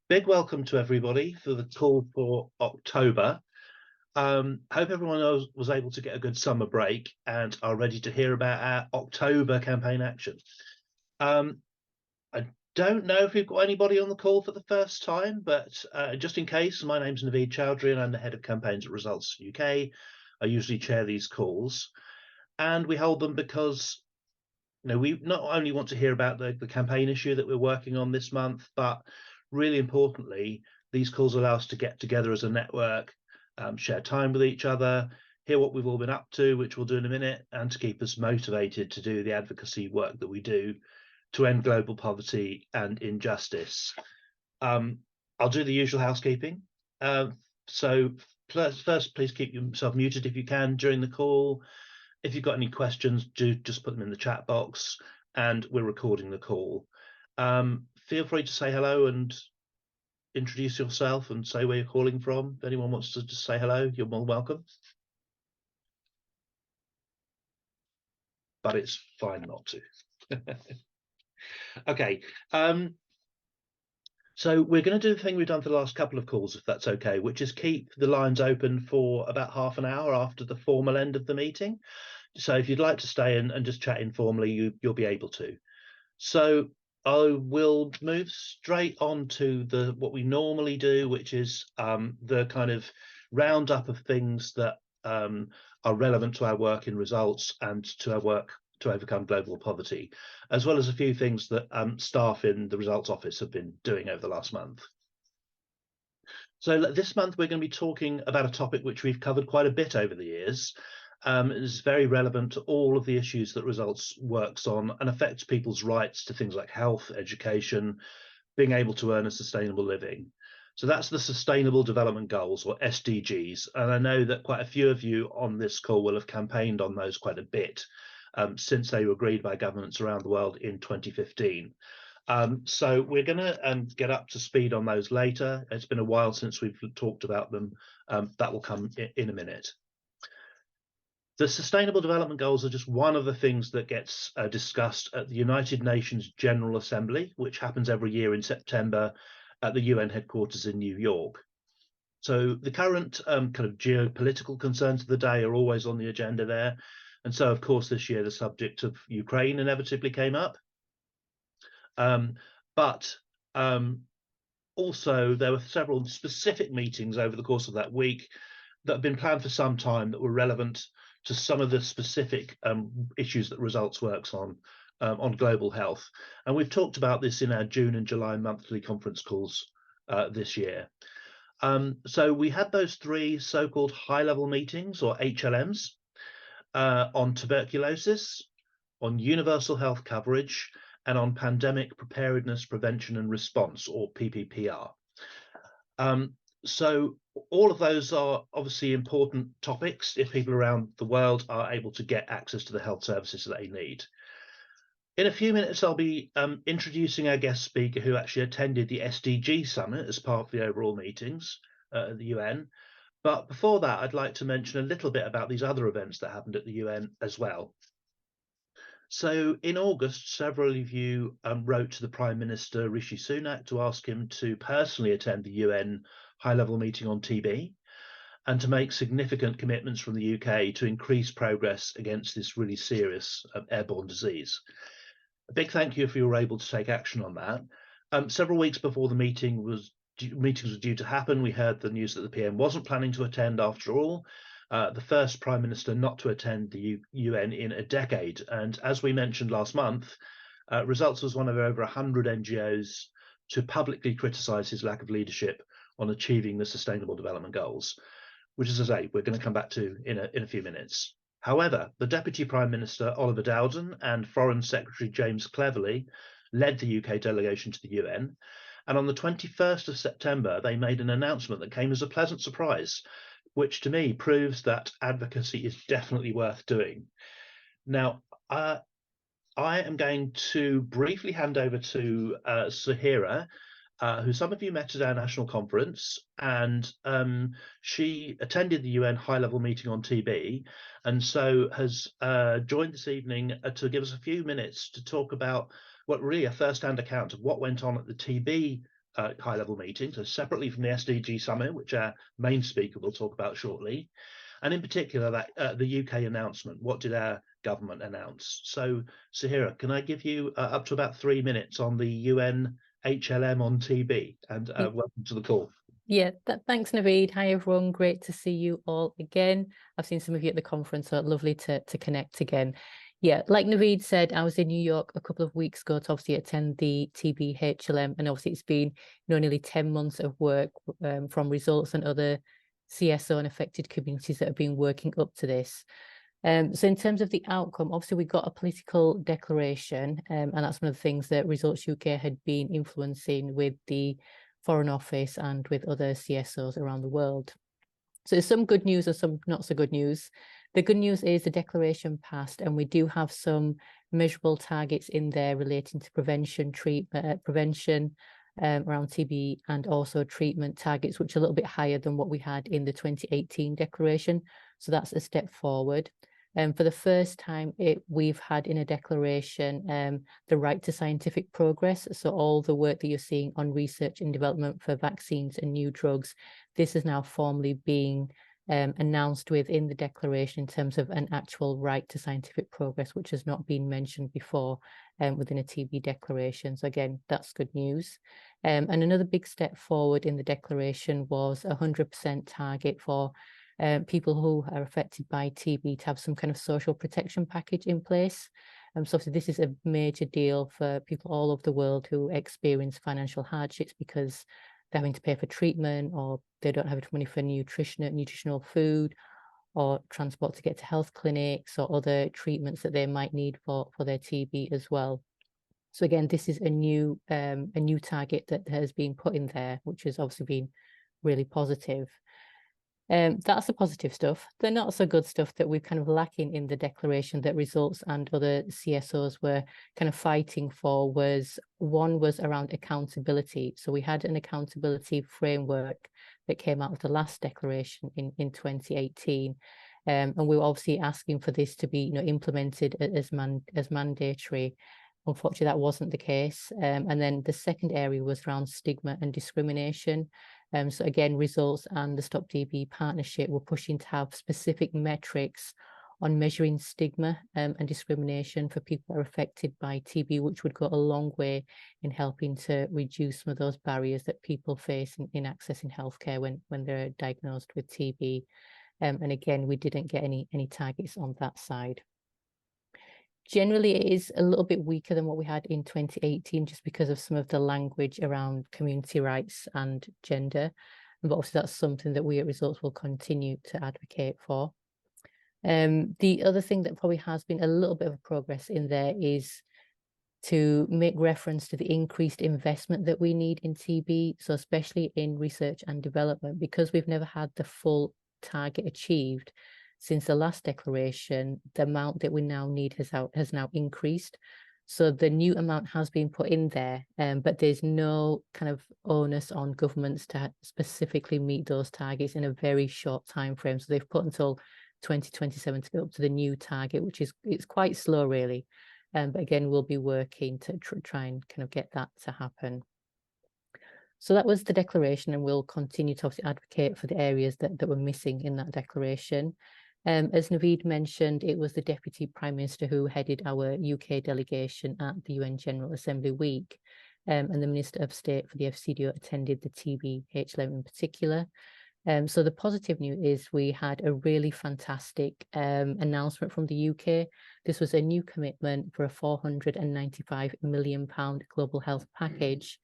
Big welcome to everybody for the call for October. Hope everyone was able to get a good summer break and are ready to hear about our October campaign action. I don't know if we've got anybody on the call for the first time, but just in case, my name's Lilei Chow and I'm the head of campaigns at Results UK. I usually chair these calls, and we hold them because we not only want to hear about the campaign issue that we're working on this month, but really importantly, these calls allow us to get together as a network, share time with each other, hear what we've all been up to, which we'll do in a minute, and to keep us motivated to do the advocacy work that we do to end global poverty and injustice. I'll do the usual housekeeping. So first, please keep yourself muted if you can during the call. If you've got any questions, do just put them in the chat box, and we're recording the call. Feel free to say hello and introduce yourself and say where you're calling from. If anyone wants to just say hello, you're more welcome. But it's fine not to. Okay. So we're going to do the thing we've done for the last couple of calls, if that's okay, which is keep the lines open for about half an hour after the formal end of the meeting. So if you'd like to stay and just chat informally, you'll be able to. So I will move straight on to what we normally do, which is the kind of roundup of things that are relevant to our work in Results and to our work to overcome global poverty, as well as a few things that staff in the Results Office have been doing over the last month. So this month we're going to be talking about a topic which we've covered quite a bit over the years. It is very relevant to all of the issues that Results works on and affects people's rights to things like health, education, being able to earn a sustainable living. So that's the Sustainable Development Goals, or SDGs. And I know that quite a few of you on this call will have campaigned on those quite a bit since they were agreed by governments around the world in 2015. So we're going to get up to speed on those later. It's been a while since we've talked about them. That will come in a minute. The Sustainable Development Goals are just one of the things that gets discussed at the United Nations General Assembly, which happens every year in September at the UN headquarters in New York. So the current kind of geopolitical concerns of the day are always on the agenda there. And so, of course, this year the subject of Ukraine inevitably came up. But also there were several specific meetings over the course of that week that have been planned for some time that were relevant to some of the specific issues that Results works on global health. And we've talked about this in our June and July monthly conference calls this year. So we had those three so-called high-level meetings, or HLMs, on tuberculosis, on universal health coverage, and on pandemic preparedness, prevention and response, or PPPR. So all of those are obviously important topics if people around the world are able to get access to the health services that they need. In a few minutes, I'll be introducing our guest speaker who actually attended the SDG summit as part of the overall meetings at the UN. But before that, I'd like to mention a little bit about these other events that happened at the UN as well. So in August, several of you wrote to the Prime Minister Rishi Sunak to ask him to personally attend the UN high-level meeting on TB and to make significant commitments from the UK to increase progress against this really serious airborne disease. A big thank you if you were able to take action on that. Several weeks before the meetings were due to happen, we heard the news that the PM wasn't planning to attend after all. The first Prime Minister not to attend the UN in a decade. And as we mentioned last month, Results was one of over 100 NGOs to publicly criticise his lack of leadership on achieving the Sustainable Development Goals, which, as I say, we're going to come back to in a few minutes. However, the Deputy Prime Minister, Oliver Dowden, and Foreign Secretary James Cleverly led the UK delegation to the UN. And on the 21st of September, they made an announcement that came as a pleasant surprise, which to me proves that advocacy is definitely worth doing. Now, I am going to briefly hand over to Sahira, who some of you met at our national conference, and she attended the UN high-level meeting on TB, and so has joined this evening to give us a few minutes to talk about what really a first-hand account of what went on at the TB high-level meeting, so separately from the SDG summit, which our main speaker will talk about shortly, and in particular that the UK announcement. What did our government announce? So, Sahira, can I give you up to about 3 minutes on the UN HLM on TB? And welcome to the call. Yeah, thanks, Naveed. Hi, everyone. Great to see you all again. I've seen some of you at the conference, so lovely to connect again. Yeah, like Naveed said, I was in New York a couple of weeks ago to obviously attend the TB HLM, and obviously it's been nearly 10 months of work from results and other CSO and affected communities that have been working up to this. So in terms of the outcome, obviously we got a political declaration, and that's one of the things that Results UK had been influencing with the Foreign Office and with other CSOs around the world. So there's some good news and some not so good news. The good news is the declaration passed, and we do have some measurable targets in there relating to prevention around TB, and also treatment targets, which are a little bit higher than what we had in the 2018 declaration. So that's a step forward. For the first time, we've had in a declaration the right to scientific progress. So all the work that you're seeing on research and development for vaccines and new drugs, this is now formally being announced within the declaration in terms of an actual right to scientific progress, which has not been mentioned before within a TB declaration. So again, that's good news. And another big step forward in the declaration was 100% target for people who are affected by TB to have some kind of social protection package in place. So obviously this is a major deal for people all over the world who experience financial hardships because they're having to pay for treatment, or they don't have enough money for nutritional food, or transport to get to health clinics, or other treatments that they might need for their TB as well. So again, this is a new target that has been put in there, which has obviously been really positive. That's the positive stuff. The not so good stuff that we're kind of lacking in the declaration that Results and other CSOs were kind of fighting for was around accountability. So we had an accountability framework that came out of the last declaration in 2018. And we were obviously asking for this to be implemented as mandatory. Unfortunately, that wasn't the case. And then the second area was around stigma and discrimination. So again, Results and the Stop TB partnership were pushing to have specific metrics on measuring stigma and discrimination for people that are affected by TB, which would go a long way in helping to reduce some of those barriers that people face in accessing healthcare when they're diagnosed with TB. And again, we didn't get any targets on that side. Generally, it is a little bit weaker than what we had in 2018, just because of some of the language around community rights and gender. But obviously, that's something that we at Results will continue to advocate for. The other thing that probably has been a little bit of progress in there is to make reference to the increased investment that we need in TB. So especially in research and development, because we've never had the full target achieved. Since the last declaration, the amount that we now need has now increased. So the new amount has been put in there, but there's no kind of onus on governments to specifically meet those targets in a very short time frame. So they've put until 2027 to get up to the new target, which is it's quite slow, really. But again, we'll be working to try and kind of get that to happen. So that was the declaration, and we'll continue to obviously advocate for the areas that were missing in that declaration. As Naveed mentioned, it was the Deputy Prime Minister who headed our UK delegation at the UN General Assembly Week, and the Minister of State for the FCDO attended the TB HLM in particular. So the positive news is we had a really fantastic announcement from the UK. This was a new commitment for a £495 million global health package,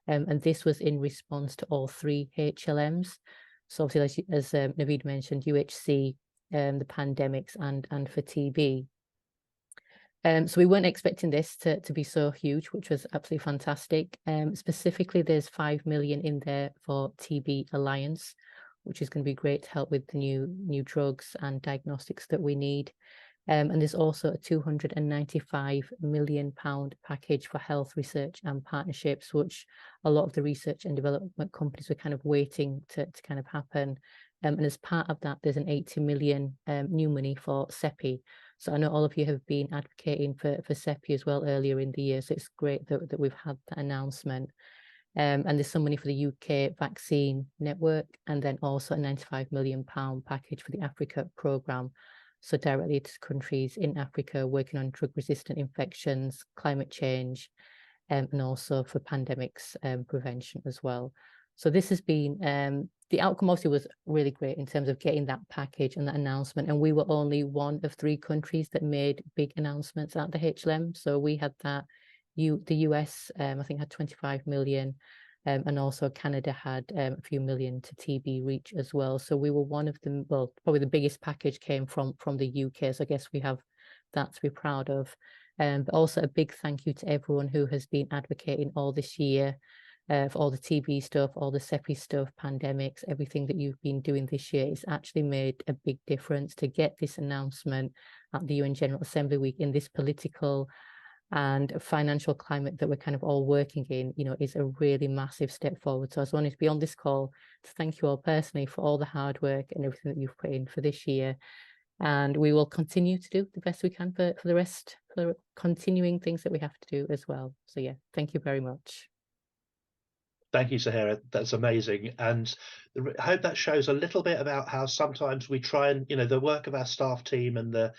and this was in response to all three HLMs. So obviously, as Naveed mentioned, UHC, the pandemics, and for TB. So we weren't expecting this to be so huge, which was absolutely fantastic. Specifically, there's 5 million in there for TB Alliance, which is going to be great to help with the new drugs and diagnostics that we need. And there's also a £295 million package for health research and partnerships, which a lot of the research and development companies were kind of waiting to kind of happen. And as part of that, there's an 80 million new money for CEPI. So I know all of you have been advocating for CEPI as well earlier in the year. So it's great that we've had that announcement. And there's some money for the UK vaccine network, and then also a £95 million package for the Africa programme. So directly to countries in Africa working on drug-resistant infections, climate change, and also for pandemics prevention as well. So this has been, the outcome obviously was really great in terms of getting that package and that announcement. And we were only one of 3 countries that made big announcements at the HLM. So we had that, the US, I think, had 25 million. And also Canada had a few million to TB Reach as well. So we were one of them. Well, probably the biggest package came from the UK. So I guess we have that to be proud of. But also a big thank you to everyone who has been advocating all this year for all the TB stuff, all the CEPI stuff, pandemics, everything that you've been doing this year. It's actually made a big difference to get this announcement at the UN General Assembly Week in this political and financial climate that we're kind of all working in, is a really massive step forward. So I just wanted to be on this call to thank you all personally for all the hard work and everything that you've put in for this year. And we will continue to do the best we can for the rest, for continuing things that we have to do as well. So yeah, thank you very much. Thank you, Sahara. That's amazing. And I hope that shows a little bit about how sometimes we try and, the work of our staff team and the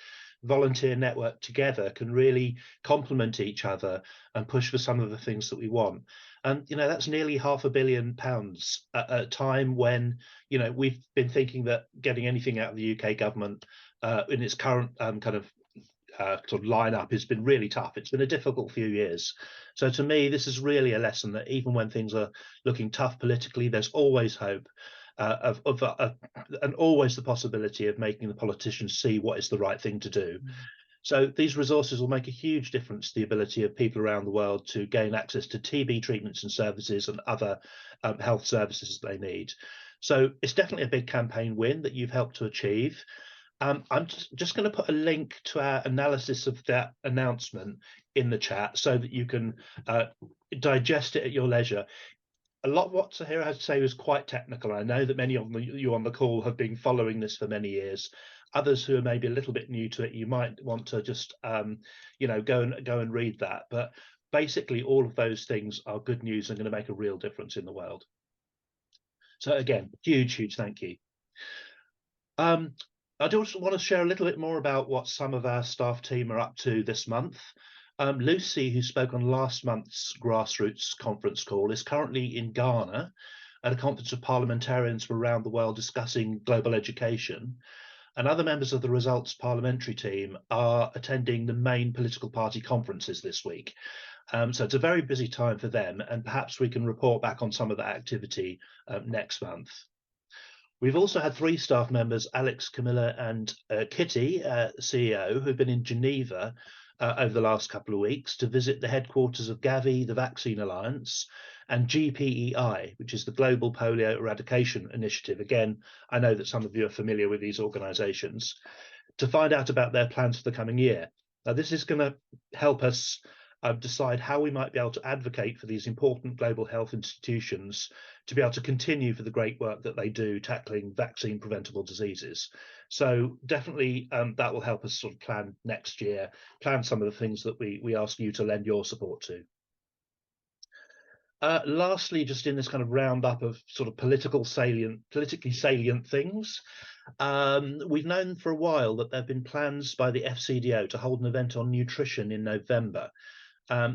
volunteer network together can really complement each other and push for some of the things that we want. And, that's nearly £500 million at a time when, we've been thinking that getting anything out of the UK government in its current sort of lineup has been really tough. It's been a difficult few years. So to me, this is really a lesson that even when things are looking tough politically, there's always hope and always the possibility of making the politicians see what is the right thing to do. So these resources will make a huge difference to the ability of people around the world to gain access to TB treatments and services and other health services they need. So it's definitely a big campaign win that you've helped to achieve. I'm just going to put a link to our analysis of that announcement in the chat so that you can digest it at your leisure. A lot of what Sahara has to say was quite technical. I know that many of you on the call have been following this for many years. Others who are maybe a little bit new to it, you might want to just go and read that. But basically, all of those things are good news and going to make a real difference in the world. So again, huge thank you. I do also want to share a little bit more about what some of our staff team are up to this month. Lucy, who spoke on last month's grassroots conference call, is currently in Ghana at a conference of parliamentarians from around the world discussing global education. And other members of the Results parliamentary team are attending the main political party conferences this week. So it's a very busy time for them, and perhaps we can report back on some of that activity next month. We've also had 3 staff members, Alex, Camilla and Kitty, CEO, who've been in Geneva over the last couple of weeks to visit the headquarters of Gavi, the Vaccine Alliance, and GPEI, which is the Global Polio Eradication Initiative. Again, I know that some of you are familiar with these organisations, to find out about their plans for the coming year. Now, this is going to help us decide how we might be able to advocate for these important global health institutions to be able to continue for the great work that they do tackling vaccine preventable diseases. So definitely that will help us sort of plan next year, plan some of the things that we ask you to lend your support to. Lastly, just in this kind of roundup of sort of politically salient things, we've known for a while that there have been plans by the FCDO to hold an event on nutrition in November.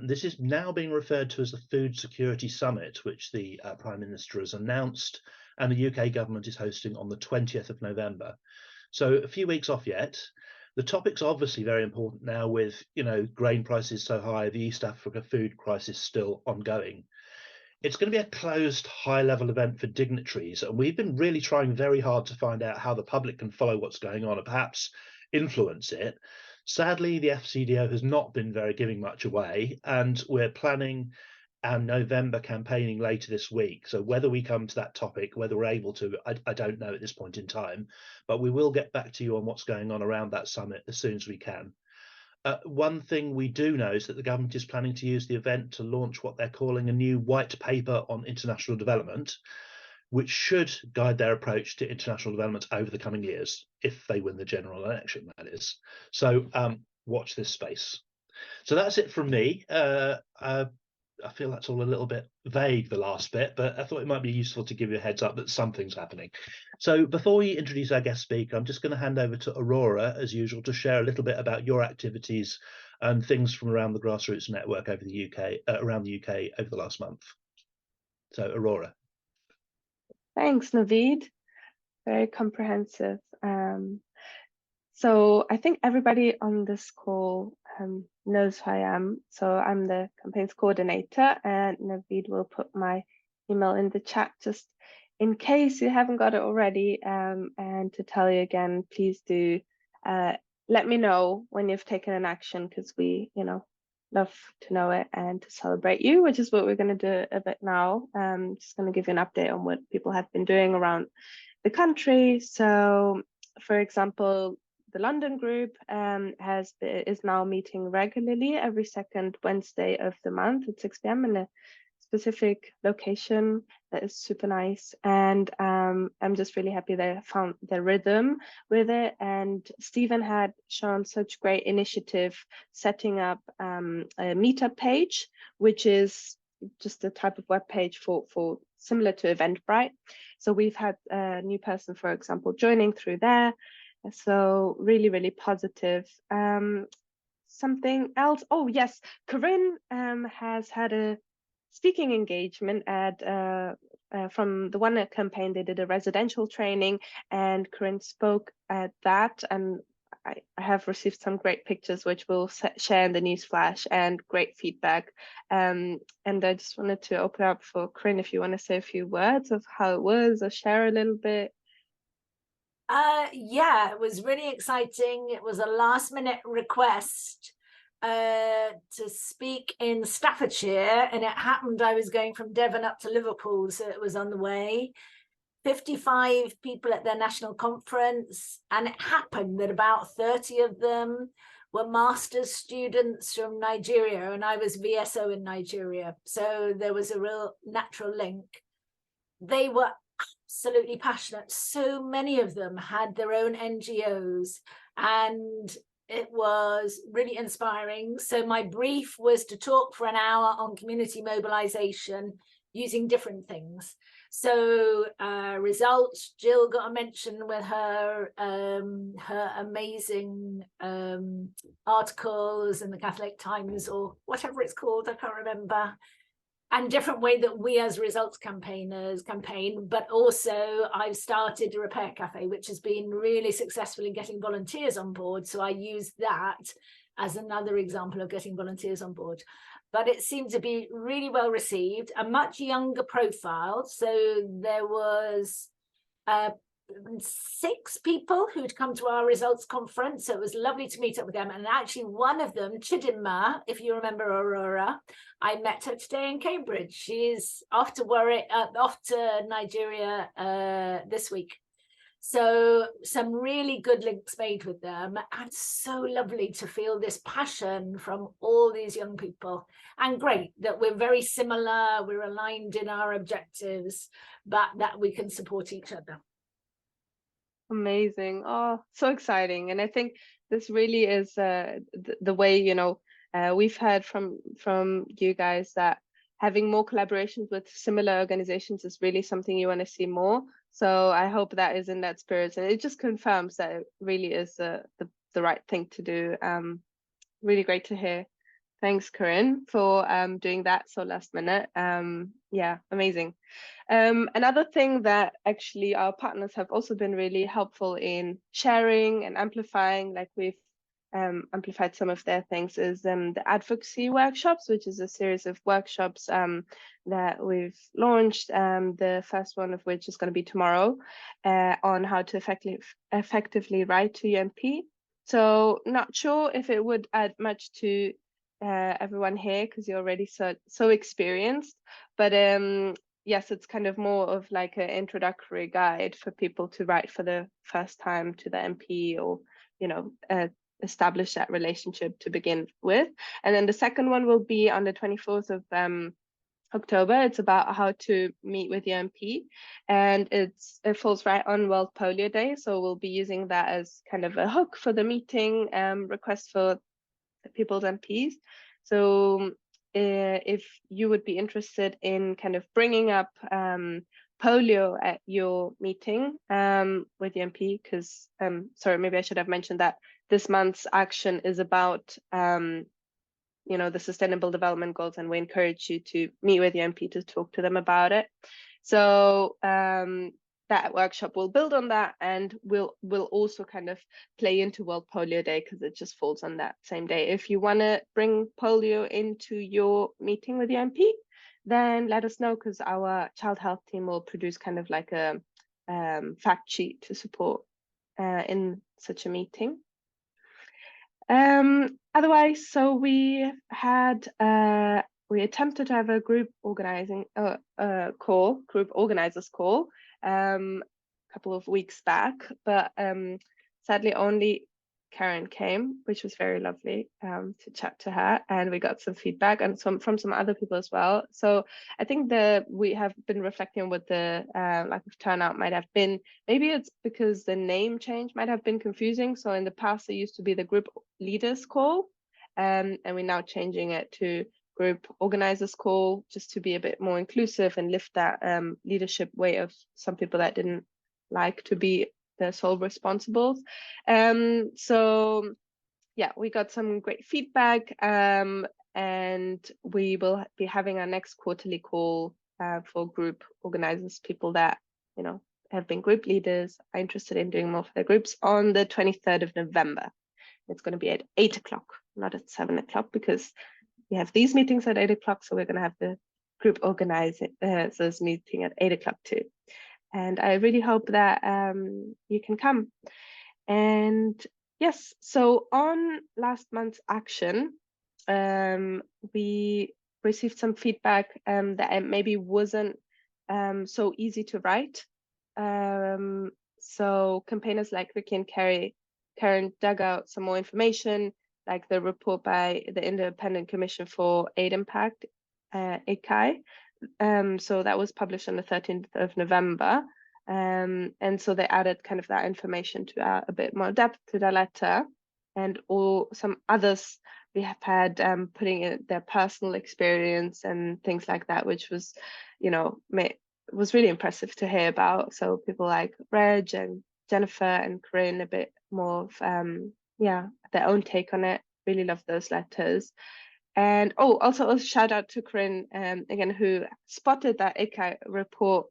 This is now being referred to as the Food Security Summit, which the Prime Minister has announced, and the UK government is hosting on the 20th of November. So a few weeks off yet. The topic's obviously very important now with, grain prices so high, the East Africa food crisis still ongoing. It's going to be a closed, high-level event for dignitaries, and we've been really trying very hard to find out how the public can follow what's going on and perhaps influence it. Sadly, the FCDO has not been giving much away, and we're planning our November campaigning later this week. So whether we come to that topic, whether we're able to, I don't know at this point in time, but we will get back to you on what's going on around that summit as soon as we can. One thing we do know is that the government is planning to use the event to launch what they're calling a new white paper on international development, which should guide their approach to international development over the coming years, if they win the general election, that is. So watch this space. So that's it from me. I feel that's all a little bit vague, the last bit, but I thought it might be useful to give you a heads up that something's happening. So before we introduce our guest speaker, I'm just going to hand over to Aurora, as usual, to share a little bit about your activities and things from around the grassroots network over the UK, around the UK over the last month. So Aurora. Thanks, Naveed. Very comprehensive. So I think everybody on this call knows who I am. So I'm the campaigns coordinator, and Naveed will put my email in the chat just in case you haven't got it already. And to tell you again, please do let me know when you've taken an action, because we, love to know it and to celebrate you, which is what we're going to do a bit now. Just going to give you an update on what people have been doing around the country. So, for example, the London group is now meeting regularly every second Wednesday of the month at 6 p.m. in a specific location that is super nice. And I'm just really happy they found their rhythm with it. And Stephen had shown such great initiative setting up a meetup page, which is just a type of web page for similar to Eventbrite. So we've had a new person, for example, joining through there. So really, really positive. Something else. Oh yes, Corinne has had a speaking engagement at from the One campaign. They did a residential training, and Corinne spoke at that, and I have received some great pictures which we'll share in the news flash, and great feedback. And I just wanted to open up for Corinne if you want to say a few words of how it was, or share a little bit. Yeah, it was really exciting. It was a last minute request to speak in Staffordshire, and it happened I was going from Devon up to Liverpool, so it was on the way. 55 people at their national conference, and it happened that about 30 of them were master's students from Nigeria, and I was VSO in Nigeria, so there was a real natural link. They were absolutely passionate. So many of them had their own NGOs, and it was really inspiring. So my brief was to talk for an hour on community mobilization using different things. So results, Jill got a mention with her amazing articles in the Catholic Times, or whatever it's called, I can't remember. And different way that we as results campaigners campaign, but also I've started a repair cafe, which has been really successful in getting volunteers on board. So I use that as another example of getting volunteers on board. But it seemed to be really well received, a much younger profile. So there was 6 people who'd come to our results conference, so it was lovely to meet up with them. And actually one of them, Chidinma, if you remember Aurora, I met her today in Cambridge. She's off to Nigeria this week. So some really good links made with them, and so lovely to feel this passion from all these young people. And great that we're very similar, we're aligned in our objectives, but that we can support each other. Amazing. Oh, so exciting. And I think this really is the way, we've heard from you guys that having more collaborations with similar organizations is really something you want to see more. So I hope that is in that spirit, and it just confirms that it really is the right thing to do. Really great to hear. Thanks, Corinne, for doing that so last minute. Yeah, amazing. Another thing that actually our partners have also been really helpful in sharing and amplifying, like we've amplified some of their things, is the advocacy workshops, which is a series of workshops that we've launched. The first one of which is going to be tomorrow on how to effectively write to your MP. So not sure if it would add much to everyone here, because you're already so experienced, but yes, it's kind of more of like an introductory guide for people to write for the first time to the MP, or establish that relationship to begin with. And then the second one will be on the 24th of October. It's about how to meet with your MP, and it falls right on World Polio Day, so we'll be using that as kind of a hook for the meeting request for people's MPs. So if you would be interested in kind of bringing up polio at your meeting with the MP, because sorry, maybe I should have mentioned that this month's action is about the Sustainable Development Goals, and we encourage you to meet with the MP to talk to them about it. So that workshop will build on that, and will also kind of play into World Polio Day, because it just falls on that same day. If you want to bring polio into your meeting with the MP, then let us know, because our child health team will produce kind of like a fact sheet to support in such a meeting. Otherwise, so we attempted to have a group organizers call a couple of weeks back, but sadly only Karen came, which was very lovely to chat to her, and we got some feedback and from some other people as well. So I think we have been reflecting on what the lack of turnout might have been. Maybe it's because the name change might have been confusing. So in the past, it used to be the group leaders call, and we're now changing it to group organizers call, just to be a bit more inclusive and lift that leadership weight of some people that didn't like to be the sole responsibles. So yeah, we got some great feedback, and we will be having our next quarterly call for group organizers, people that have been group leaders, are interested in doing more for their groups, on the 23rd of November. It's going to be at 8 o'clock, not at 7 o'clock, because we have these meetings at 8 o'clock, so we're going to have the group organizers meeting at 8 o'clock too. And I really hope that you can come. And yes, so on last month's action, we received some feedback that it maybe wasn't so easy to write. So campaigners like Ricky and Karen dug out some more information, like the report by the Independent Commission for Aid Impact, ICAI. So that was published on the 13th of November. And so they added kind of that information to a bit more depth to the letter. And some others we have had putting in their personal experience and things like that, which was, was really impressive to hear about. So people like Reg and Jennifer and Corinne, a bit more of, their own take on it. Really love those letters. And also a shout out to Corinne again, who spotted that ICAI report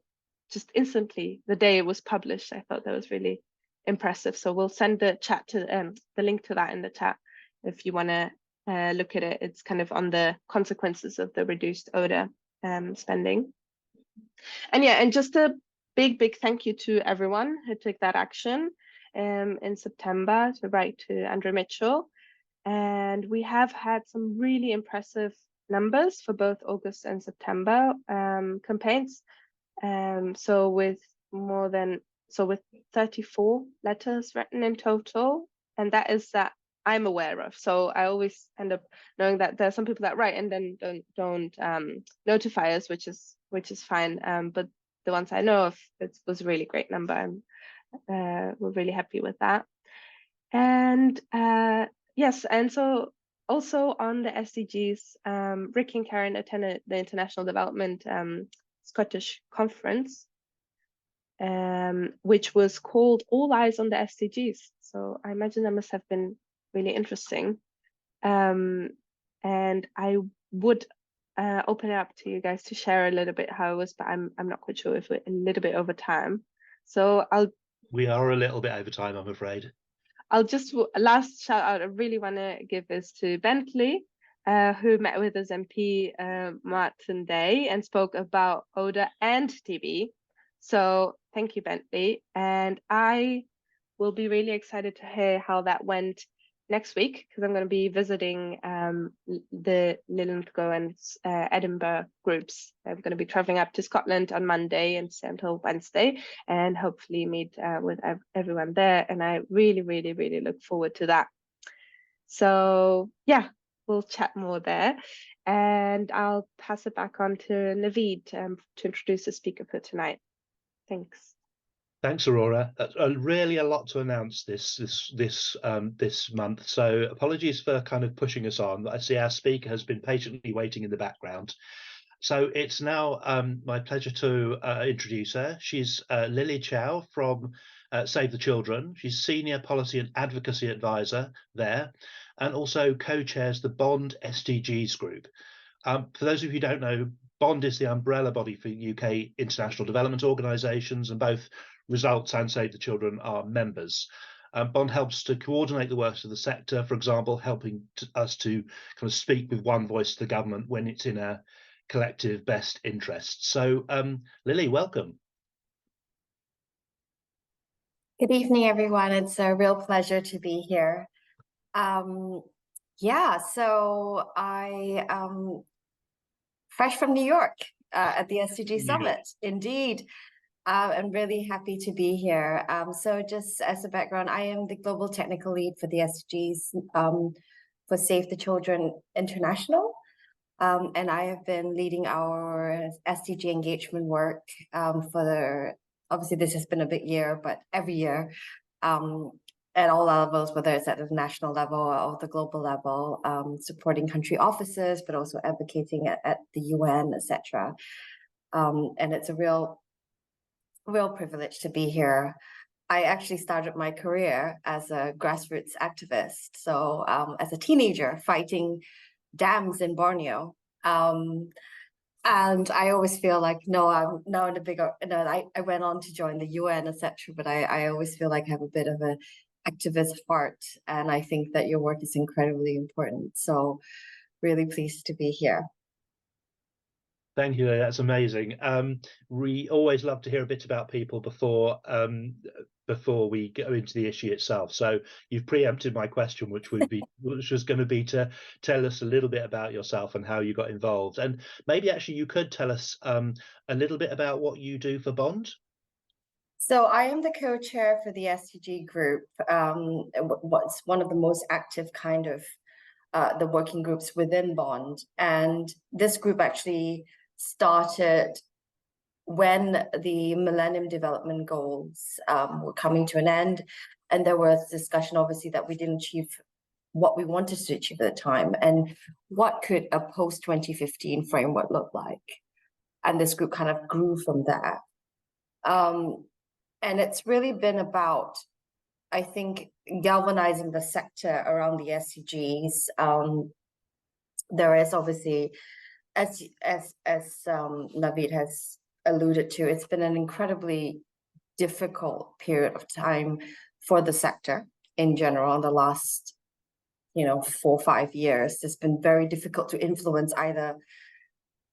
just instantly the day it was published. I thought that was really impressive. So we'll send the chat to the link to that in the chat if you want to look at it. It's kind of on the consequences of the reduced ODA spending. And yeah, and just a big thank you to everyone who took that action in September to write to Andrew Mitchell. And we have had some really impressive numbers for both August and September campaigns. So with 34 letters written in total, and that is that I'm aware of. So I always end up knowing that there are some people that write and then don't notify us, which is fine. But the ones I know of, it was a really great number, and we're really happy with that. And yes, and so also on the SDGs, Rick and Karen attended the International Development Scottish Conference, which was called All Eyes on the SDGs. So I imagine that must have been really interesting. And I would open it up to you guys to share a little bit how it was, but I'm not quite sure if we're a little bit over time. So We are a little bit over time, I'm afraid. I'll just last shout out I really want to give is to Bentley, who met with us MP Martin Day and spoke about ODA and TB. So thank you, Bentley. And I will be really excited to hear how that went next week, because I'm going to be visiting the Linlithgow and Edinburgh groups. I'm going to be traveling up to Scotland on Monday and stay until Wednesday, and hopefully meet with everyone there. And I really look forward to that. So yeah, we'll chat more there. And I'll pass it back on to Naveed to introduce the speaker for tonight. Thanks. Thanks, Aurora. Really a lot to announce this month. So apologies for kind of pushing us on. I see our speaker has been patiently waiting in the background. So it's now my pleasure to introduce her. She's Lilei Chow from Save the Children. She's Senior Policy and Advocacy Advisor there, and also co-chairs the Bond SDGs group. For those of you who don't know, Bond is the umbrella body for UK international development organisations, and both Results and Save the Children are members. Bond helps to coordinate the works of the sector, for example, helping us to kind of speak with one voice to the government when it's in our collective best interests. So, Lilei, welcome. Good evening, everyone. It's a real pleasure to be here. Yeah, so I fresh from New York at the SDG Summit. Indeed. I'm really happy to be here. So just as a background, I am the Global Technical Lead for the SDGs for Save the Children International. And I have been leading our SDG engagement work obviously this has been a big year, but every year at all levels, whether it's at the national level or the global level, supporting country offices, but also advocating at the UN, etc. And it's a real privilege to be here. I actually started my career as a grassroots activist. So as a teenager fighting dams in Borneo. And I always feel like, no, I'm now in a bigger, I went on to join the UN, etc. But I always feel like I have a bit of an activist heart. And I think that your work is incredibly important. So really pleased to be here. Thank you. That's amazing. We always love to hear a bit about people before we go into the issue itself. So you've preempted my question, which was going to be to tell us a little bit about yourself and how you got involved. And maybe actually you could tell us a little bit about what you do for Bond. So I am the co-chair for the SDG group. What's one of the most active kind of the working groups within Bond. And this group actually started when the Millennium Development Goals were coming to an end. And there was discussion, obviously, that we didn't achieve what we wanted to achieve at the time. And what could a post-2015 framework look like? And this group kind of grew from there. And it's really been about, I think, galvanizing the sector around the SDGs. There is obviously, as Naveed has alluded to, it's been an incredibly difficult period of time for the sector in general in the last 4 or 5 years. It's been very difficult to influence either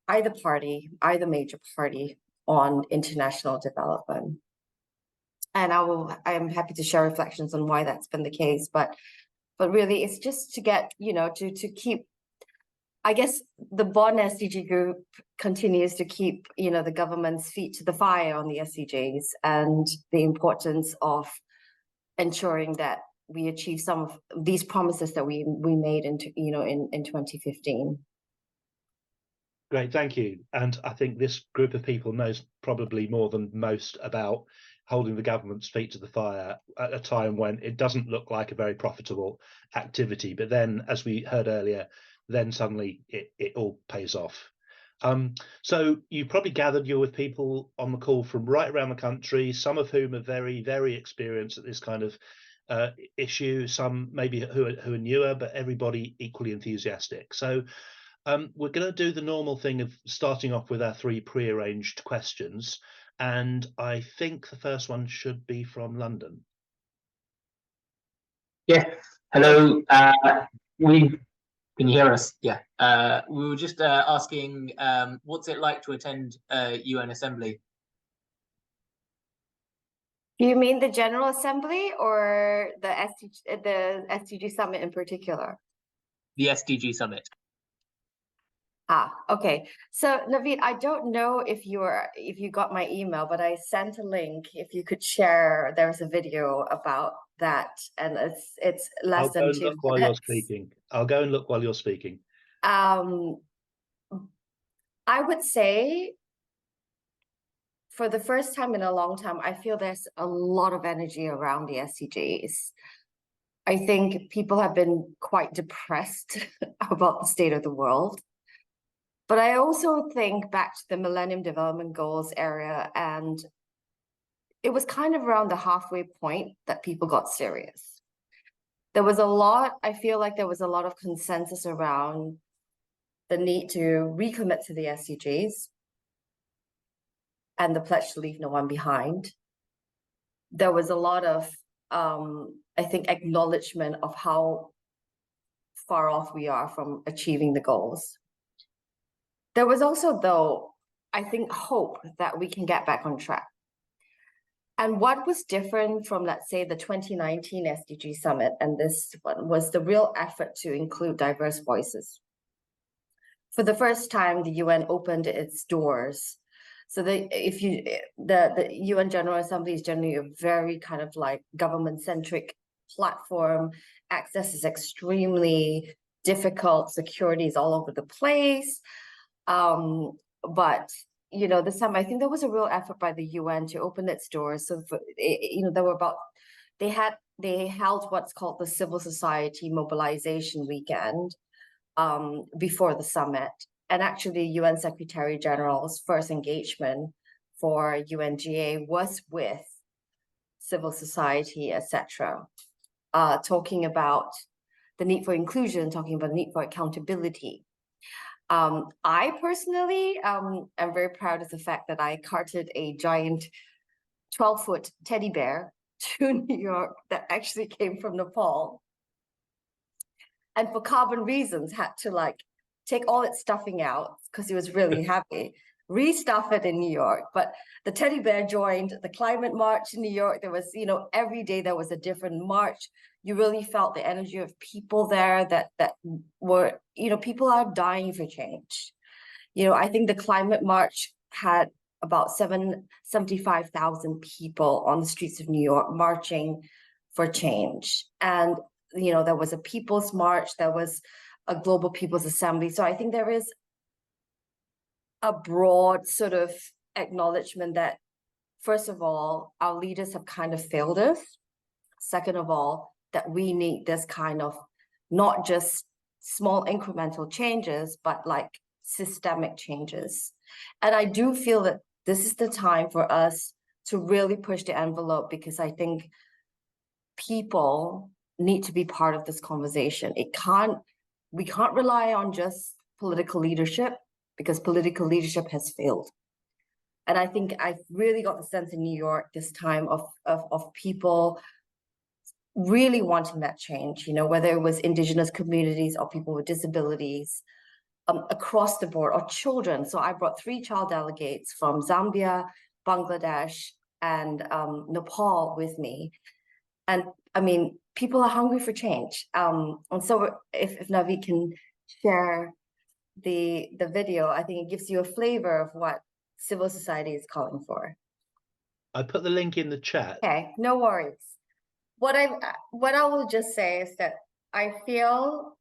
major party on international development. And I am happy to share reflections on why that's been the case, but really it's just to get to keep, I guess, the Bond SDG group continues to keep the government's feet to the fire on the SDGs and the importance of ensuring that we achieve some of these promises that we made in 2015. Great, thank you. And I think this group of people knows probably more than most about holding the government's feet to the fire at a time when it doesn't look like a very profitable activity. But then, as we heard earlier, then suddenly it all pays off. So you probably gathered you're with people on the call from right around the country, some of whom are very, very experienced at this kind of issue, some maybe who are newer, but everybody equally enthusiastic. So we're going to do the normal thing of starting off with our 3 pre-arranged questions. And I think the first one should be from London. Yeah, hello. Can you hear us? Yeah. We were just asking, what's it like to attend UN Assembly? Do you mean the General Assembly or the SDG Summit in particular? The SDG Summit. Okay. So Naveed, I don't know if you got my email, but I sent a link. If you could share, there's a video about that, and it's less than 2 minutes. While you're speaking. I'll go and look while you're speaking. I would say for the first time in a long time, I feel there's a lot of energy around the SDGs. I think people have been quite depressed about the state of the world. But I also think back to the Millennium Development Goals area, and it was kind of around the halfway point that people got serious. There was a lot, I feel like there was a lot of consensus around the need to recommit to the SDGs and the pledge to leave no one behind. There was a lot of, I think, acknowledgement of how far off we are from achieving the goals. There was also, though, I think, hope that we can get back on track. And what was different from, let's say, the 2019 SDG Summit and this one was the real effort to include diverse voices. For the first time, the UN opened its doors. So the UN General Assembly is generally a very kind of like government-centric platform. Access is extremely difficult. Security is all over the place. But you know, this time I think there was a real effort by the UN to open its doors. So for, you know, there were about they held what's called the Civil Society Mobilization Weekend before the summit. And actually, UN Secretary General's first engagement for UNGA was with civil society, etc., talking about the need for inclusion, talking about the need for accountability. I personally am very proud of the fact that I carted a giant 12-foot teddy bear to New York that actually came from Nepal. And for carbon reasons, had to like take all its stuffing out because it was really heavy, restuff it in New York. But the teddy bear joined the climate march in New York. There was, you know, every day there was a different march. You really felt the energy of people there that were, you know, people are dying for change. You know, I think the climate march had about 75,000 people on the streets of New York marching for change. And, you know, there was a people's march, there was a global people's assembly. So I think there is a broad sort of acknowledgement that, first of all, our leaders have kind of failed us. Second of all, that we need this kind of not just small incremental changes, but like systemic changes. And I do feel that this is the time for us to really push the envelope, because I think people need to be part of this conversation. We can't rely on just political leadership, because political leadership has failed. And I think I've really got the sense in New York this time of people really wanting that change, you know, whether it was indigenous communities or people with disabilities, across the board, or children. So I brought 3 child delegates from Zambia, Bangladesh, and Nepal with me. And I mean, people are hungry for change. And so if Navi can share the video, I think it gives you a flavor of what civil society is calling for. I put the link in the chat. Okay, no worries. What I will just say is that I feel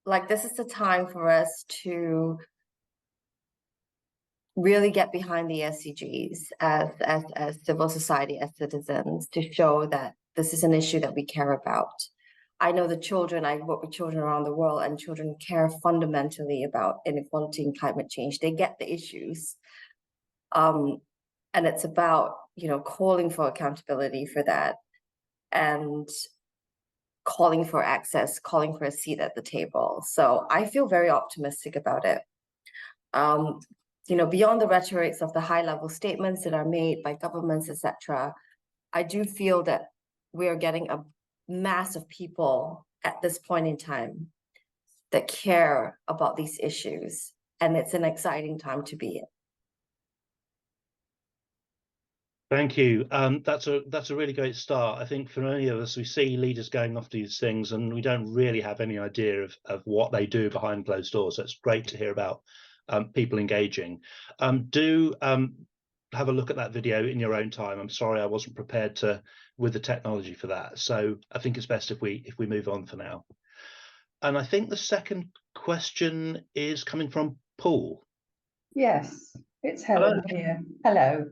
like this is the time for us to really get behind the SDGs as civil society, as citizens, to show that this is an issue that we care about. I know the children, I work with children around the world, and children care fundamentally about inequality and climate change. They get the issues. And it's about, you know, calling for accountability for that, and calling for access, calling for a seat at the table. So I feel very optimistic about it. You know, beyond the rhetorics of the high-level statements that are made by governments, etc., I do feel that we are getting a mass of people at this point in time that care about these issues, and it's an exciting time to be in. Thank you. That's a really great start. I think for many of us, we see leaders going off these things and we don't really have any idea of what they do behind closed doors. So it's great to hear about people engaging. Do have a look at that video in your own time. I'm sorry I wasn't prepared with the technology for that. So I think it's best if we move on for now. And I think the second question is coming from Paul. Yes, It's Helen here. Hello.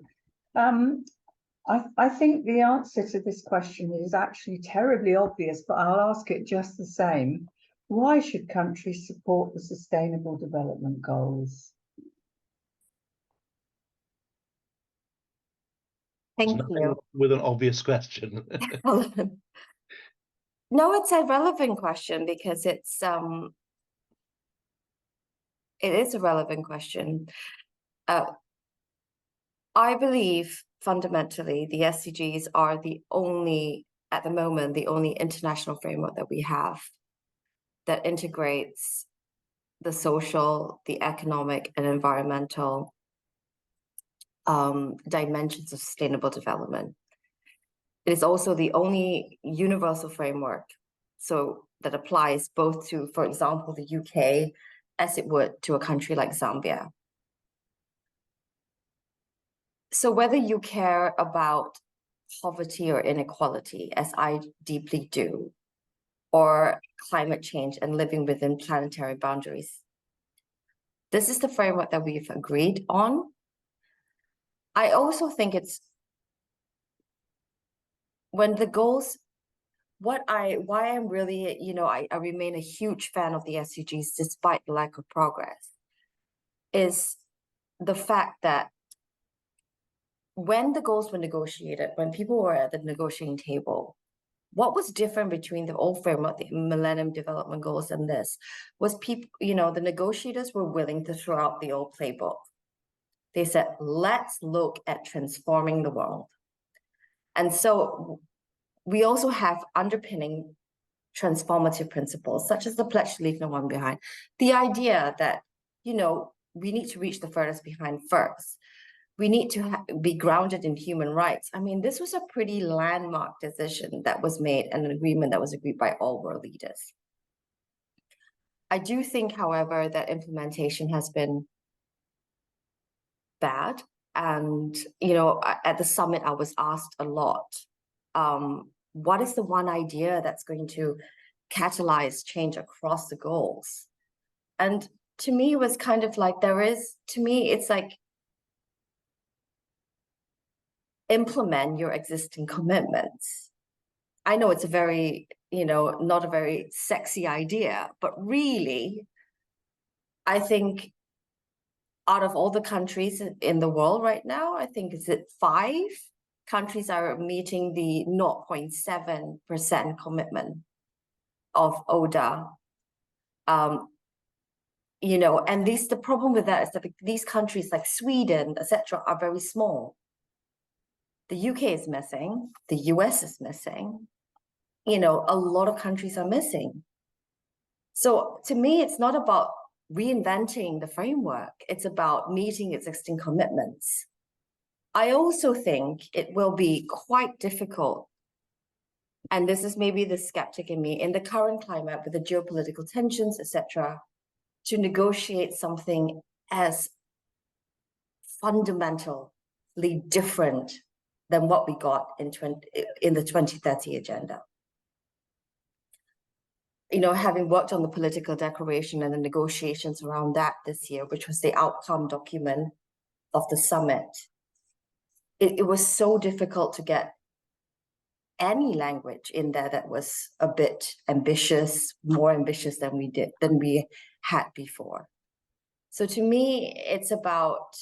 I think the answer to this question is actually terribly obvious, but I'll ask it just the same. Why should countries support the Sustainable Development Goals? Thank There's nothing you. wrong with an obvious question. No, it's a relevant question because it is a relevant question. I believe fundamentally the SDGs are at the moment, the only international framework that we have that integrates the social, the economic, and environmental dimensions of sustainable development. It is also the only universal framework that applies both to, for example, the UK as it would to a country like Zambia. So whether you care about poverty or inequality, as I deeply do, or climate change and living within planetary boundaries, this is the framework that we've agreed on. I also think it's when the goals, why I'm really, I remain a huge fan of the SDGs despite the lack of progress, is the fact that when the goals were negotiated, when people were at the negotiating table, what was different between the old framework, the Millennium Development Goals, and this was people, the negotiators were willing to throw out the old playbook. They said, let's look at transforming the world. And so we also have underpinning transformative principles, such as the pledge to leave no one behind. The idea that, we need to reach the furthest behind first. We need to be grounded in human rights. I mean, this was a pretty landmark decision that was made and an agreement that was agreed by all world leaders. I do think, however, that implementation has been bad. And, at the summit, I was asked a lot, what is the one idea that's going to catalyze change across the goals? And to me, it was kind of like it's like, implement your existing commitments. I know it's a very, not a very sexy idea, but really, I think out of all the countries in the world right now, I think is it 5 countries are meeting the 0.7% commitment of ODA. And the problem with that is that these countries like Sweden, etc., are very small. The UK is missing, the US is missing, a lot of countries are missing. So to me, it's not about reinventing the framework, it's about meeting existing commitments. I also think it will be quite difficult, and this is maybe the skeptic in me, in the current climate with the geopolitical tensions, etc., to negotiate something as fundamentally different than what we got in the 2030 agenda. Having worked on the political declaration and the negotiations around that this year, which was the outcome document of the summit, it was so difficult to get any language in there that was a bit ambitious, more ambitious than we had before. So to me, it's about,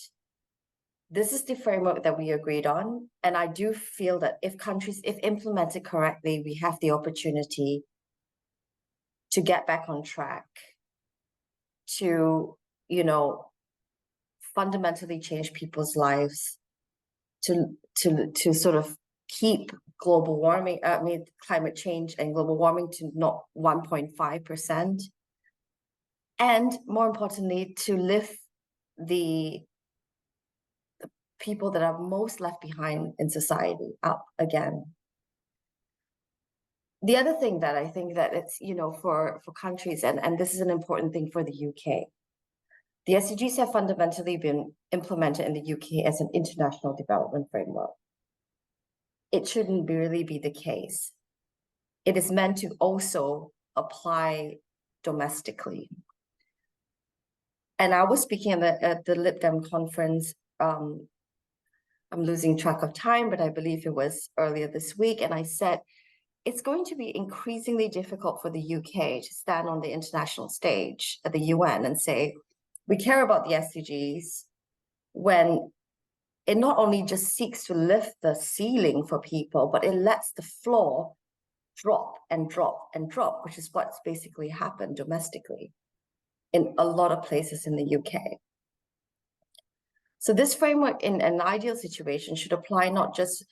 this is the framework that we agreed on. And I do feel that if implemented correctly, we have the opportunity to get back on track, to, fundamentally change people's lives, to sort of keep climate change and global warming to not 1.5%. And more importantly, to lift the people that are most left behind in society up again. The other thing that I think that it's, for countries, and this is an important thing for the UK, the SDGs have fundamentally been implemented in the UK as an international development framework. It shouldn't really be the case. It is meant to also apply domestically. And I was speaking at the Lib Dem conference I'm losing track of time, but I believe it was earlier this week. And I said, it's going to be increasingly difficult for the UK to stand on the international stage at the UN and say, we care about the SDGs, when it not only just seeks to lift the ceiling for people, but it lets the floor drop and drop and drop, which is what's basically happened domestically in a lot of places in the UK. So this framework in an ideal situation should apply not just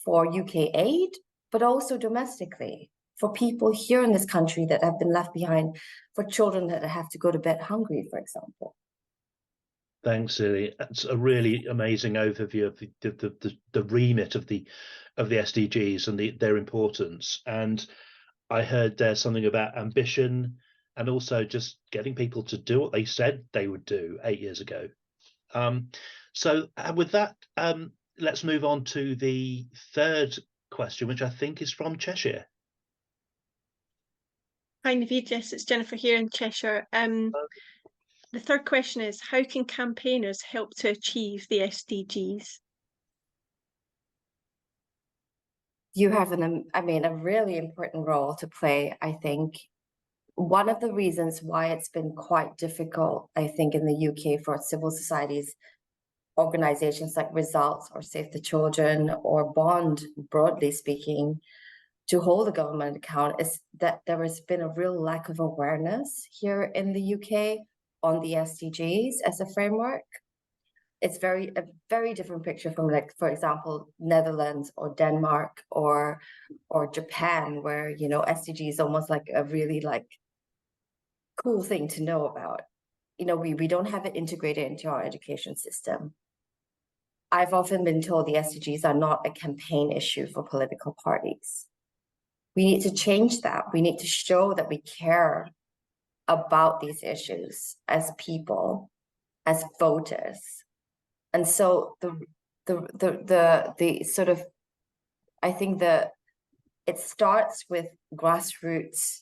for UK aid, but also domestically for people here in this country that have been left behind, for children that have to go to bed hungry, for example. Thanks, Lily. That's a really amazing overview of the remit of the SDGs and their importance. And I heard there's something about ambition and also just getting people to do what they said they would do 8 years ago. So with that, let's move on to the third question, which I think is from Cheshire. Hi, Naveed. Yes, it's Jennifer here in Cheshire. The third question is, how can campaigners help to achieve the SDGs? You have a really important role to play, I think. One of the reasons why it's been quite difficult, I think, in the UK for civil societies, organizations like Results or Save the Children or Bond, broadly speaking, to hold the government account, is that there has been a real lack of awareness here in the UK on the SDGs as a framework. It's a very different picture from, like, for example, Netherlands or Denmark or Japan, where, you know, SDG is almost like a really like cool thing to know about. You know, we don't have it integrated into our education system. I've often been told the SDGs are not a campaign issue for political parties. We need to change that. We need to show that we care about these issues as people, as voters. And so the sort of, I think it starts with grassroots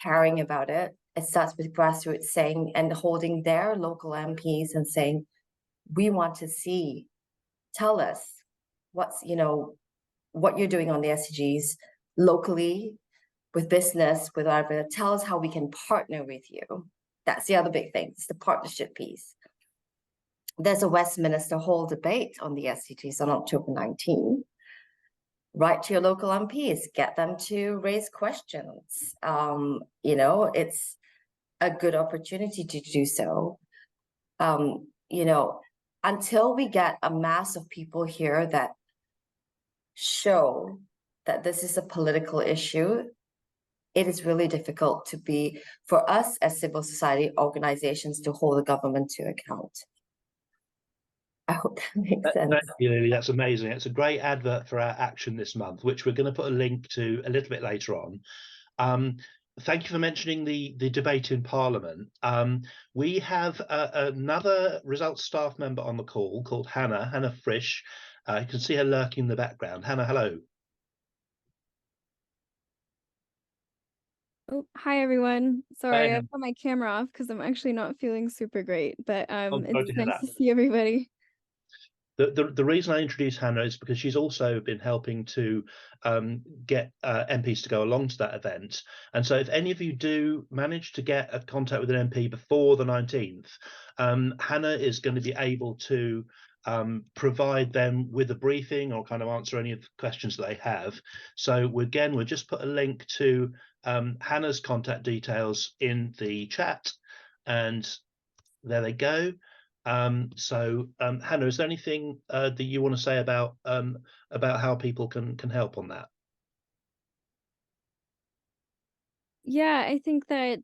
caring about it. It starts with grassroots saying and holding their local MPs and saying, we want to see, tell us what you're doing on the SDGs locally, with business, with whatever. Tell us how we can partner with you. That's the other big thing. It's the partnership piece. There's a Westminster Hall debate on the SDGs on October 19. Write to your local MPs, get them to raise questions. You know, it's a good opportunity to do so. You know, until we get a mass of people here that show that this is a political issue, it is really difficult for us as civil society organizations to hold the government to account. I hope that makes sense. Thank you, Lily. That's amazing. It's a great advert for our action this month, which we're going to put a link to a little bit later on. Thank you for mentioning the debate in Parliament. We have another Results staff member on the call called Hannah Frisch. You can see her lurking in the background. Hannah, hello. Oh, hi everyone. Sorry, Hi, I've got my camera off because I'm actually not feeling super great, but it's nice to that. see everybody. The reason I introduced Hannah is because she's also been helping to get MPs to go along to that event. And so if any of you do manage to get a contact with an MP before the 19th, Hannah is going to be able to provide them with a briefing or kind of answer any of the questions that they have. So we'll just put a link to Hannah's contact details in the chat, and there they go. Hannah, is there anything that you want to say about how people can help on that? Yeah, I think that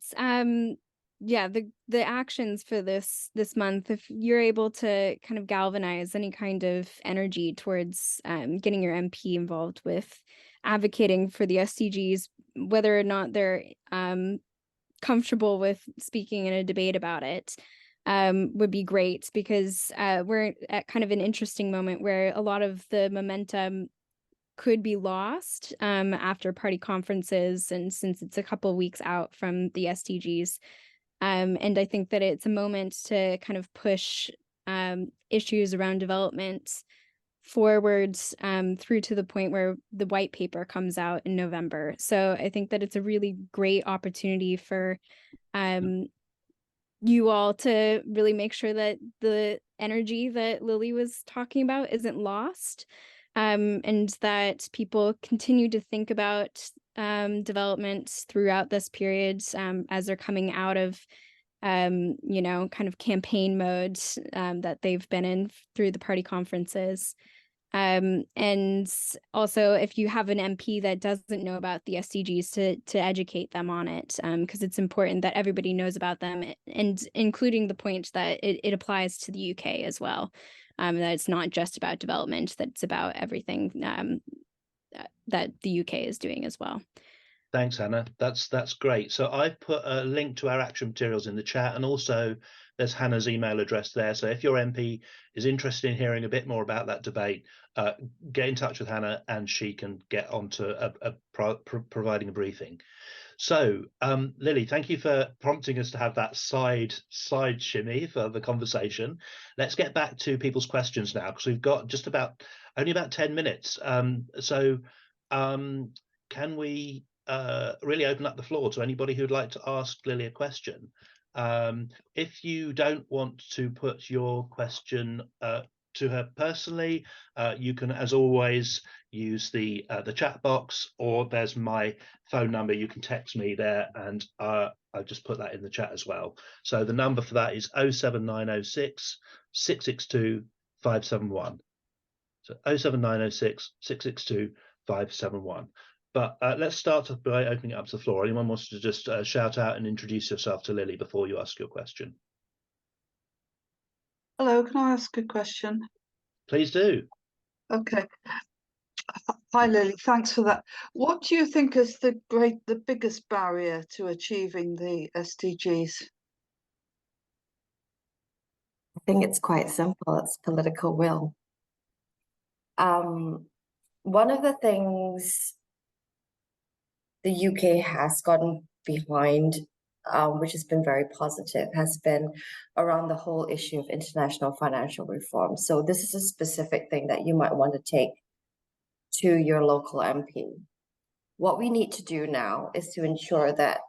the actions for this month, if you're able to kind of galvanize any kind of energy towards getting your MP involved with advocating for the SDGs, whether or not they're comfortable with speaking in a debate about it, would be great, because we're at kind of an interesting moment where a lot of the momentum could be lost after party conferences, and since it's a couple of weeks out from the SDGs. And I think that it's a moment to kind of push issues around development forwards through to the point where the white paper comes out in November. So I think that it's a really great opportunity for you all to really make sure that the energy that Lily was talking about isn't lost, and that people continue to think about development throughout this period as they're coming out of you know, kind of campaign mode that they've been in through the party conferences. And also, if you have an MP that doesn't know about the SDGs, to educate them on it, because it's important that everybody knows about them, and including the point that it applies to the UK as well, that it's not just about development, that it's about everything that the UK is doing as well. Thanks, Hannah. That's great. So I've put a link to our action materials in the chat, and also there's Hannah's email address there. So if your MP is interested in hearing a bit more about that debate, get in touch with Hannah and she can get onto providing a briefing. So Lily, thank you for prompting us to have that side shimmy for the conversation. Let's get back to people's questions now, because we've got just only about 10 minutes. Can we really open up the floor to anybody who'd like to ask Lily a question? If you don't want to put your question to her personally, you can, as always, use the chat box, or there's my phone number. You can text me there, and I'll just put that in the chat as well. So the number for that is 07906 662 571. So 07906 662 571. But let's start by opening it up to the floor. Anyone wants to just shout out and introduce yourself to Lily before you ask your question? Hello, can I ask a question? Please do. Okay. Hi, Lily. Thanks for that. What do you think is the biggest barrier to achieving the SDGs? I think it's quite simple. It's political will. One of the things the UK has gotten behind, which has been very positive, has been around the whole issue of international financial reform. So this is a specific thing that you might want to take to your local MP. What we need to do now is to ensure that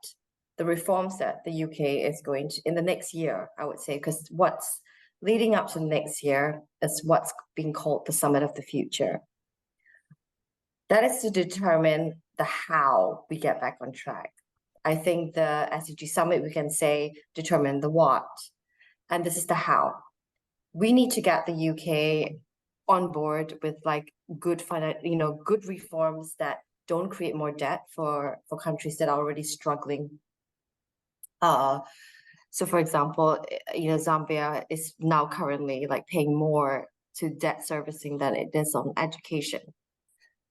the reforms that the UK is going to, in the next year, I would say, because what's leading up to the next year is what's being called the Summit of the Future. That is to determine the how we get back on track. I think the SDG Summit, we can say, determine the what, and this is the how. We need to get the UK on board with like good good reforms that don't create more debt for countries that are already struggling. So for example, Zambia is now currently like paying more to debt servicing than it does on education.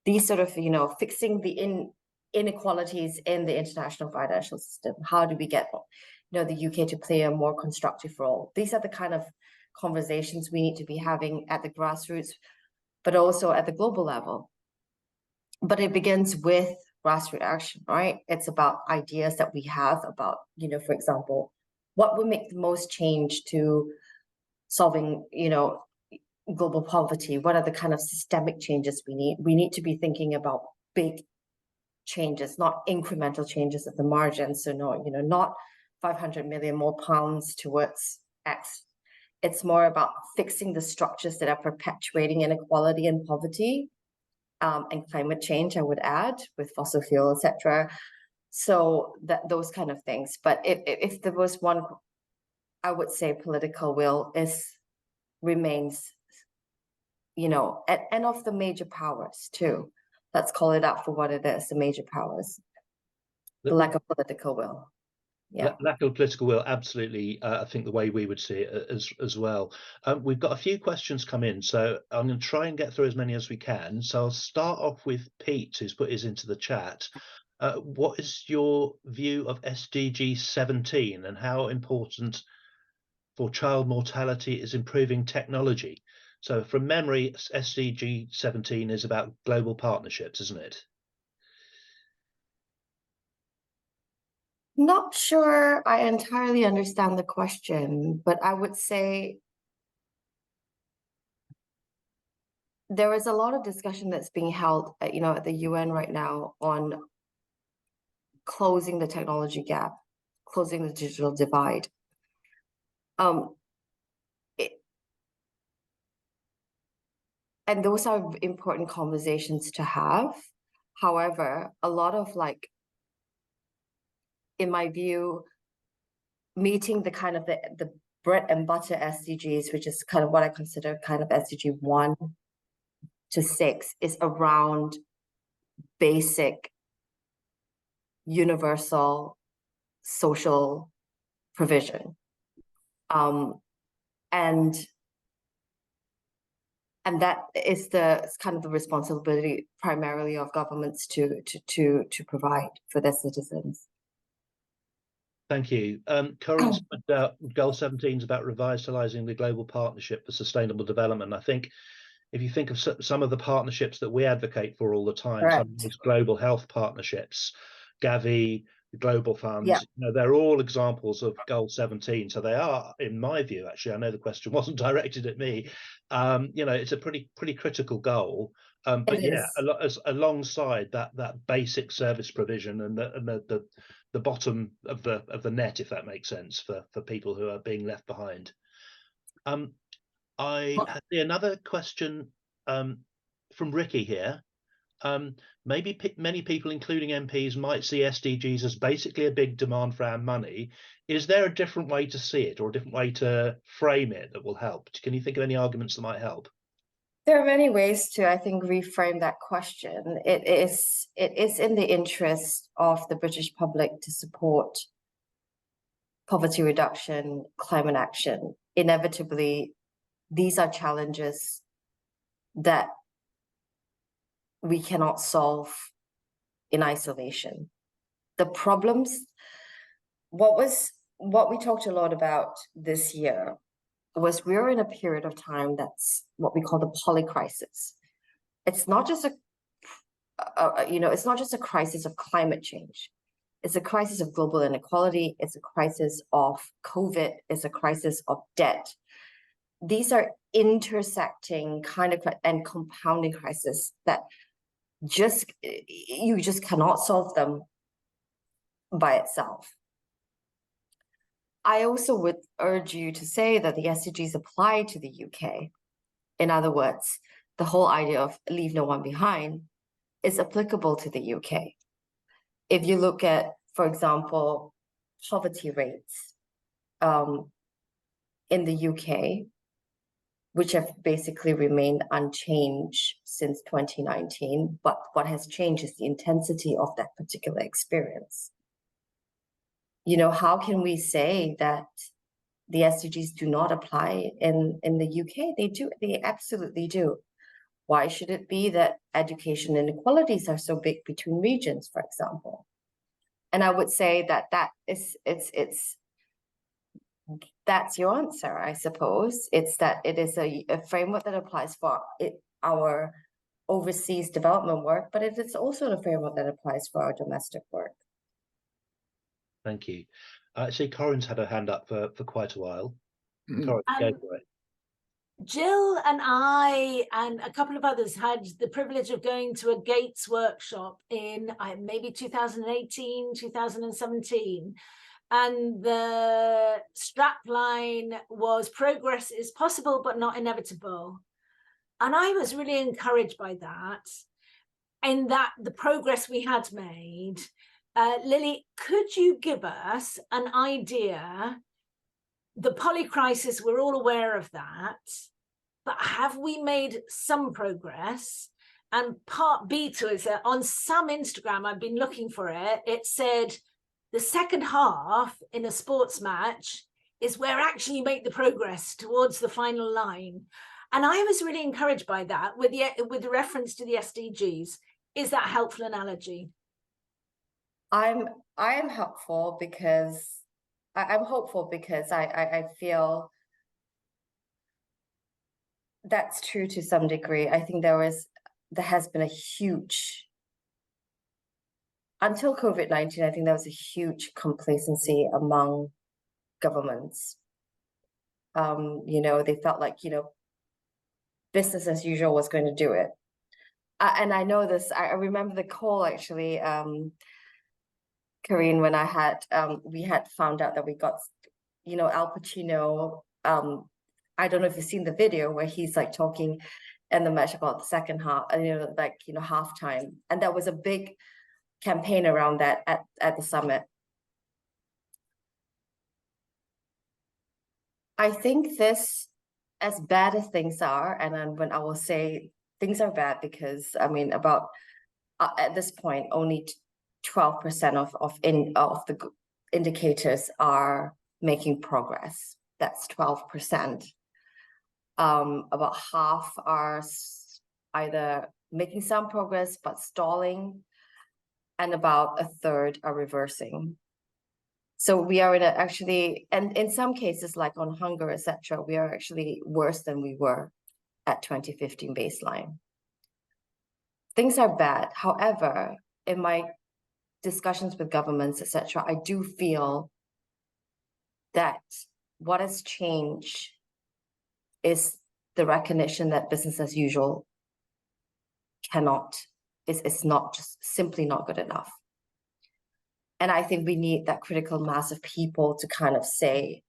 These sort of, fixing the inequalities in the international financial system. How do we get, the UK to play a more constructive role? These are the kind of conversations we need to be having at the grassroots, but also at the global level. But it begins with grassroots action, right? It's about ideas that we have about, for example, what would make the most change to solving, global poverty? What are the kind of systemic changes we need? We need to be thinking about big changes, not incremental changes at the margin. So no, not 500 million more pounds towards X. It's more about fixing the structures that are perpetuating inequality and poverty, and climate change, I would add, with fossil fuel, etc. So those kind of things. But if there was one, I would say political will remains, and of the major powers too. Let's call it out for what it is, the major powers. The lack of political will. Yeah. Lack of political will, absolutely. I think the way we would see it as well. We've got a few questions come in, so I'm going to try and get through as many as we can. So I'll start off with Pete, who's put his into the chat. What is your view of SDG 17 and how important for child mortality is improving technology? So from memory, SDG 17 is about global partnerships, isn't it? Not sure I entirely understand the question, but I would say there is a lot of discussion that's being held, at the UN right now on closing the technology gap, closing the digital divide. And those are important conversations to have. However, a lot of in my view, meeting the kind of the bread and butter SDGs, which is kind of what I consider kind of SDG 1 to 6, is around basic, universal social provision. And that is kind of the responsibility primarily of governments to provide for their citizens. Thank you. Corinne, Goal 17 is about revitalizing the global partnership for sustainable development. I think if you think of some of the partnerships that we advocate for all the time, Correct. some of these global health partnerships, Gavi, the Global Fund, Yeah. they're all examples of Goal 17. So they are, in my view, actually, I know the question wasn't directed at me. It's a pretty critical goal. But alongside that basic service provision and the bottom of the net, if that makes sense, for people who are being left behind. I see another question from Ricky here. Maybe many people, including MPs, might see SDGs as basically a big demand for our money. Is there a different way to see it, or a different way to frame it that will help? Can you think of any arguments that might help? There are many ways to, I think, reframe that question. It is in the interest of the British public to support poverty reduction, climate action. Inevitably, these are challenges that we cannot solve in isolation. The problems, what we talked a lot about this year was we're in a period of time that's what we call the polycrisis. It's not just it's not just a crisis of climate change. It's a crisis of global inequality. It's a crisis of COVID. It's a crisis of debt. These are intersecting kind of and compounding crises that you just cannot solve them by itself. I also would urge you to say that the SDGs apply to the UK. In other words, the whole idea of leave no one behind is applicable to the UK. If you look at, for example, poverty rates in the UK, which have basically remained unchanged since 2019, but what has changed is the intensity of that particular experience. How can we say that the SDGs do not apply in the UK? They do, they absolutely do. Why should it be that education inequalities are so big between regions, for example? And I would say that's your answer, I suppose. It's that it is a framework that applies for our overseas development work, but it is also a framework that applies for our domestic work. Thank you. I see Corinne's had her hand up for quite a while. Corinne, go for it. Jill and I and a couple of others had the privilege of going to a Gates workshop in maybe 2018, 2017. And the strapline was progress is possible, but not inevitable. And I was really encouraged by that, in that the progress we had made. Lily, could you give us an idea? The polycrisis, we're all aware of that, but have we made some progress? And part B to it, on some Instagram, I've been looking for it, it said the second half in a sports match is where actually you make the progress towards the final line. And I was really encouraged by that with reference to the SDGs. Is that a helpful analogy? I am helpful because I'm hopeful because I feel that's true to some degree. I think there has been a huge, until COVID-19, I think there was a huge complacency among governments. They felt like, business as usual was going to do it. And I know this, I remember the call actually, Corinne, when we had found out that we got, Al Pacino, I don't know if you've seen the video where he's like talking in the match about the second half, halftime. And that was a big campaign around that at the summit. I think this, as bad as things are, and then when I will say things are bad because about at this point only 12% of the indicators are making progress. That's 12%. About half are either making some progress but stalling, and about a third are reversing. So we are and in some cases, like on hunger, etc., we are actually worse than we were at 2015 baseline. Things are bad. However, in my discussions with governments, etc., I do feel that what has changed is the recognition that business as usual is not just simply not good enough. And I think we need that critical mass of people to kind of say,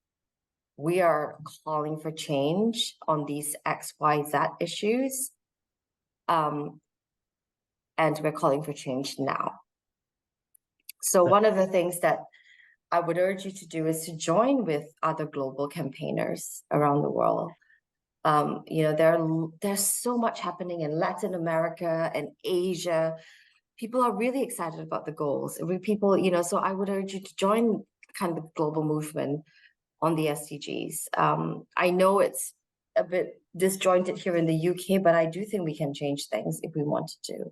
we are calling for change on these X, Y, Z issues. And we're calling for change now. So one of the things that I would urge you to do is to join with other global campaigners around the world. There's so much happening in Latin America and Asia. People are really excited about the goals. So I would urge you to join kind of the global movement on the SDGs. I know it's a bit disjointed here in the UK, but I do think we can change things if we wanted to.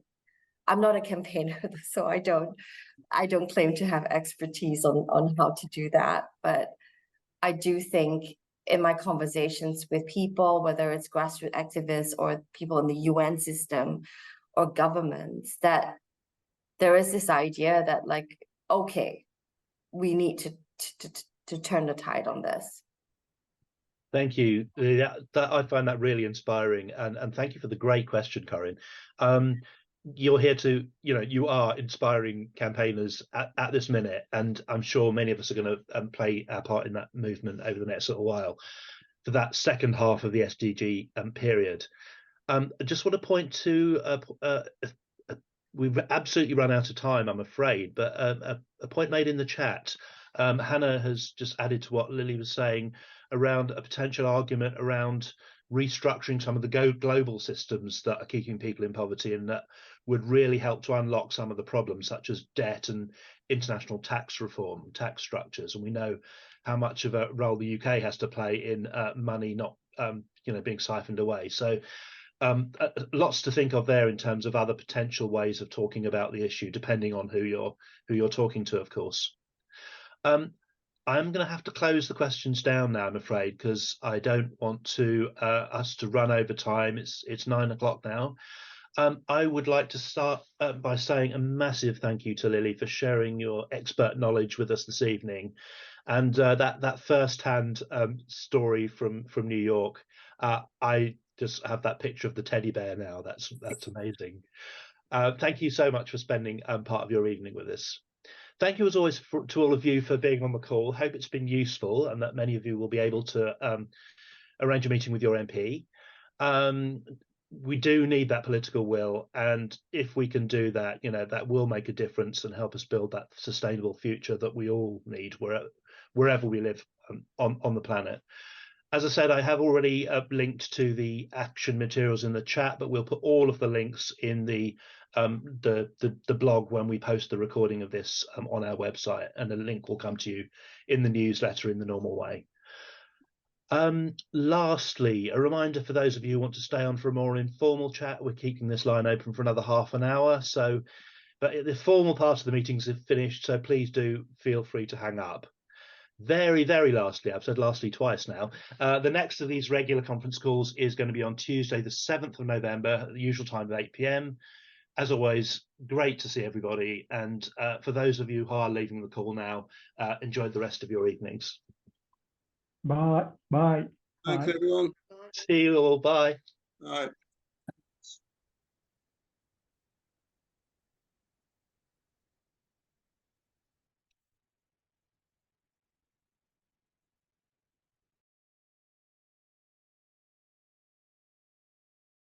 I'm not a campaigner, so I don't claim to have expertise on how to do that. But I do think in my conversations with people, whether it's grassroots activists or people in the UN system or governments, that there is this idea that okay, we need to turn the tide on this. Thank you. I find that really inspiring, and thank you for the great question, Corinne. You're here to, you are inspiring campaigners at this minute, and I'm sure many of us are going to play our part in that movement over the next little while for that second half of the SDG period. I just want to point to we've absolutely run out of time, I'm afraid, but a point made in the chat. Hannah has just added to what Lily was saying around a potential argument around restructuring some of the global systems that are keeping people in poverty, and that would really help to unlock some of the problems, such as debt and international tax reform, tax structures. And we know how much of a role the UK has to play in money not being siphoned away. So lots to think of there in terms of other potential ways of talking about the issue, depending on who you're talking to, of course. I'm going to have to close the questions down now, I'm afraid, because I don't want us to run over time. It's 9 o'clock now. I would like to start by saying a massive thank you to Lily for sharing your expert knowledge with us this evening, and that first-hand story from New York. I just have that picture of the teddy bear now. That's amazing. Thank you so much for spending part of your evening with us. Thank you as always to all of you for being on the call. Hope it's been useful and that many of you will be able to arrange a meeting with your MP. We do need that political will, and if we can do that, that will make a difference and help us build that sustainable future that we all need wherever we live on the planet. As I said, I have already linked to the action materials in the chat, but we'll put all of the links in the blog when we post the recording of this on our website, and the link will come to you in the newsletter in the normal way. Lastly, a reminder for those of you who want to stay on for a more informal chat, we're keeping this line open for another half an hour. But the formal part of the meetings have finished, so please do feel free to hang up. Very, very lastly, I've said lastly twice now, the next of these regular conference calls is going to be on Tuesday, the 7th of November, at the usual time of 8 p.m. As always, great to see everybody. And for those of you who are leaving the call now, enjoy the rest of your evenings. Bye. Bye. Thanks, everyone. See you all. Bye. All right.